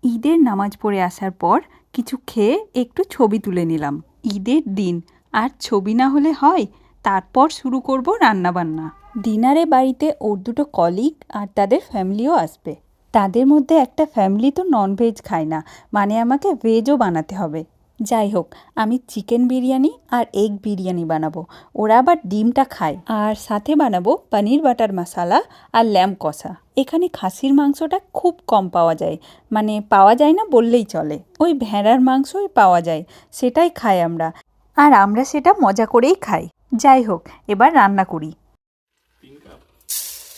ঈদের নামাজ পড়ে আসার পর কিছু খেয়ে একটু ছবি তুলে নিলাম। ঈদের দিন আর ছবি না হলে হয়? তারপর শুরু করব রান্নাবান্না। ডিনারে বাড়িতে ওর দুটো কলিগ আর তাদের ফ্যামিলিও আসবে। তাদের মধ্যে একটা ফ্যামিলি তো ননভেজ খায় না, মানে আমাকে ভেজও বানাতে হবে। যাই হোক, আমি চিকেন বিরিয়ানি আর এগ বিরিয়ানি বানাবো, ওরা আবার ডিমটা খায়। আর সাথে বানাবো পনির বাটার মশালা আর ল্যাম্ব কষা। এখানে খাসির মাংসটা খুব কম পাওয়া যায়, মানে পাওয়া যায় না বললেই চলে। ওই ভেড়ার মাংসই পাওয়া যায়, সেটাই খাই আমরা, আর আমরা সেটা মজা করেই খাই। যাই হোক, এবার রান্না করি।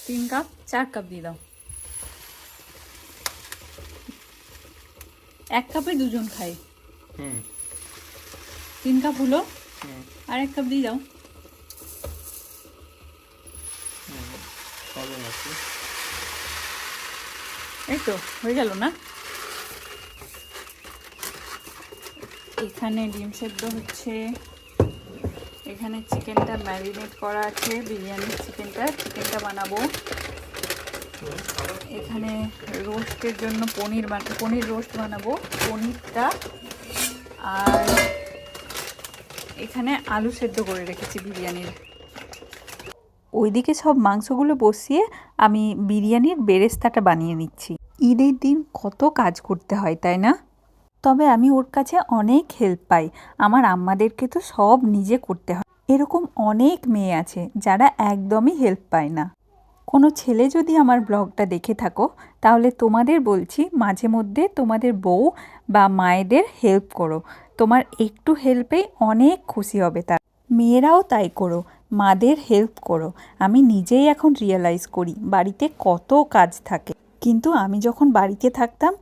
3 কাপ 4 কাপ দিয়ে দাও। 1 কাপে দুজন খাই। 3 কাপ হলো, আর 1 কাপ দিয়ে দাও। এই তো হয়ে গেল না? এখানে ডিম সেদ্ধ হচ্ছে, এখানে চিকেনটা ম্যারিনেট করা আছে, বিরিয়ানির চিকেনটা বানাবো। এখানে রোস্টের জন্য পনির রোস্ট বানাবো, পনিরটা। আর এখানে আলু সেদ্ধ করে রেখেছি বিরিয়ানির। ওইদিকে সব মাংসগুলো বসিয়ে আমি বিরিয়ানির বেরেস্তাটা বানিয়ে নিচ্ছি। ঈদের দিন কত কাজ করতে হয়, তাই না? তবে আমি ওর কাছে অনেক হেল্প পাই। আমার আম্মাদেরকে তো সব নিজে করতে হয়। এরকম অনেক মেয়ে আছে যারা একদমই হেল্প পায় না। কোনো ছেলে যদি আমার ব্লগটা দেখে থাকো, তাহলে তোমাদের বলছি, মাঝে মধ্যে তোমাদের বউ বা মায়েদের হেল্প করো। তোমার একটু হেল্পেই অনেক খুশি হবে তার। মেয়েরাও তাই করো, মাদের হেল্প করো। আমি নিজেই এখন রিয়েলাইজ করি বাড়িতে কত কাজ থাকে, কিন্তু আমি যখন বাড়িতে থাকতাম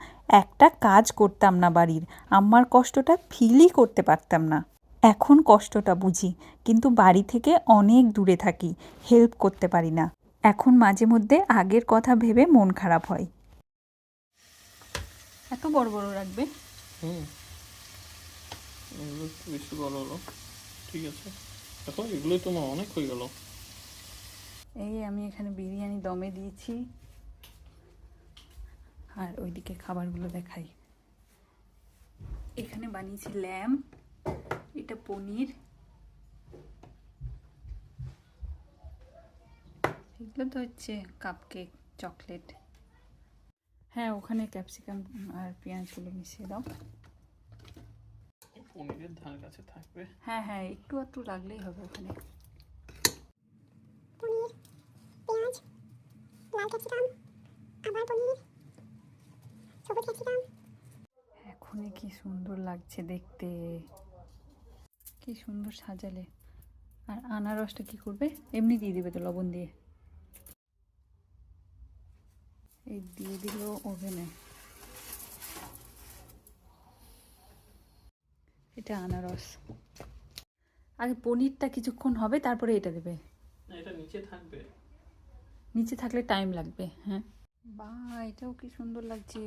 একটা কাজ করতাম না বাড়ির, আমার কষ্টটা ফিলই করতে পারতাম না। এখন কষ্টটা বুঝি, কিন্তু বাড়ি থেকে অনেক দূরে থাকি, হেল্প করতে পারি না। এখন মাঝে মধ্যে আগের কথা ভেবে মন খারাপ হয়। এত বড় বড় রাখবে? এগুলো একটু বেশি বড় হলো, ঠিক আছে। দেখো এগুলোই তোমার অনেক হয়ে গেল। এই আমি এখানে বিরিয়ানি দমে দিয়েছি, আর ওইদিকে খাবারগুলো দেখাই। এখানে বানিয়েছি ল্যাম্ব, এটা পনির, এগুলো তো হচ্ছে কাপকেক, চকলেট। হ্যাঁ, ওখানে ক্যাপসিকাম আর পেঁয়াজগুলো মিশিয়ে দাও। পনিরের ধার কাছে থাকবে। হ্যাঁ হ্যাঁ, একটু একটু লাগলেই হবে ওখানে। পনির, পেঁয়াজ, লাল ক্যাপসিকাম, আবার পনির, সবুজ ক্যাপসিকাম। এখনই কি সুন্দর লাগছে দেখতে, কি সুন্দর সাজালে। আর আনারসটা কি করবে? এমনি দিয়ে দিবে তো, লবণ দিয়ে। এই দিয়ে দিল ওভেনে। এটা আনারস। আগে পনিরটা কিছুক্ষণ হবে, তারপরে এটা দেবে। না, এটা নিচে থাকবে। নিচে থাকলে টাইম লাগবে। হ্যাঁ, বাহ, এটাও কি সুন্দর লাগছে।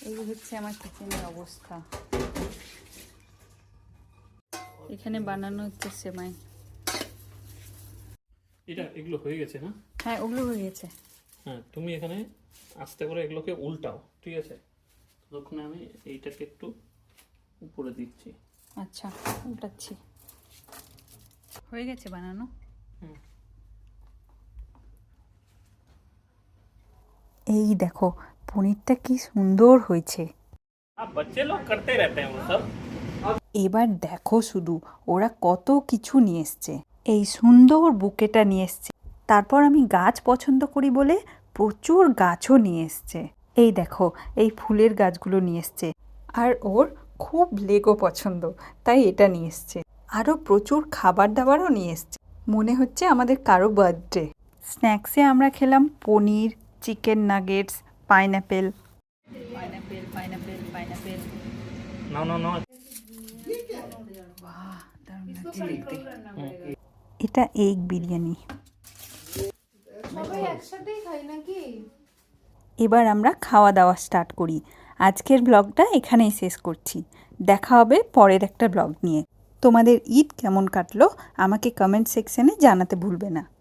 এই হচ্ছে আমার কিচেনের অবস্থা। এখানে বানানো হচ্ছে সেমাই। এগুলো হয়ে গেছে না? হ্যাঁ, ওগুলো হয়ে গেছে। হ্যাঁ, তুমি এখানে আস্তে করে এগুলোকে উল্টাও, ঠিক আছে? ততক্ষণে আমি এইটাকে একটু উপরে দিচ্ছি। আচ্ছা, উল্টাচ্ছি। হয়ে গেছে বানানো। এই দেখো, পনিরটা কি সুন্দর হয়েছে। বাচ্চা লোক করতে रहते हैं वो सब। এবার দেখো শুধু, ওরা কত কিছু নিয়ে এসছে। এই সুন্দর বুকেটা নিয়ে এসছে। তারপর আমি গাছ পছন্দ করি বলে প্রচুর গাছও নিয়ে এসছে। এই দেখো, এই ফুলের গাছগুলো নিয়ে এসছে। আর ওর খুব লেগো পছন্দ, তাই এটা নিয়ে এসছে। আরও প্রচুর খাবার দাবারও নিয়ে এসছে, মনে হচ্ছে আমাদের কারো বার্থডে। স্ন্যাক্সে আমরা খেলাম paneer, chicken nuggets, pineapple. Pineapple pineapple pineapple. না না না, বাহ, দারুণ লাগছে দেখতে। এটা এগ বিরিয়ানি। এবার আমরা খাওয়া দাওয়া স্টার্ট করি। আজকের ব্লগটা এখানেই শেষ করছি। দেখা হবে পরের একটা ব্লগ নিয়ে। তোমাদের ঈদ কেমন কাটলো আমাকে কমেন্ট সেকশনে জানাতে ভুলবে না।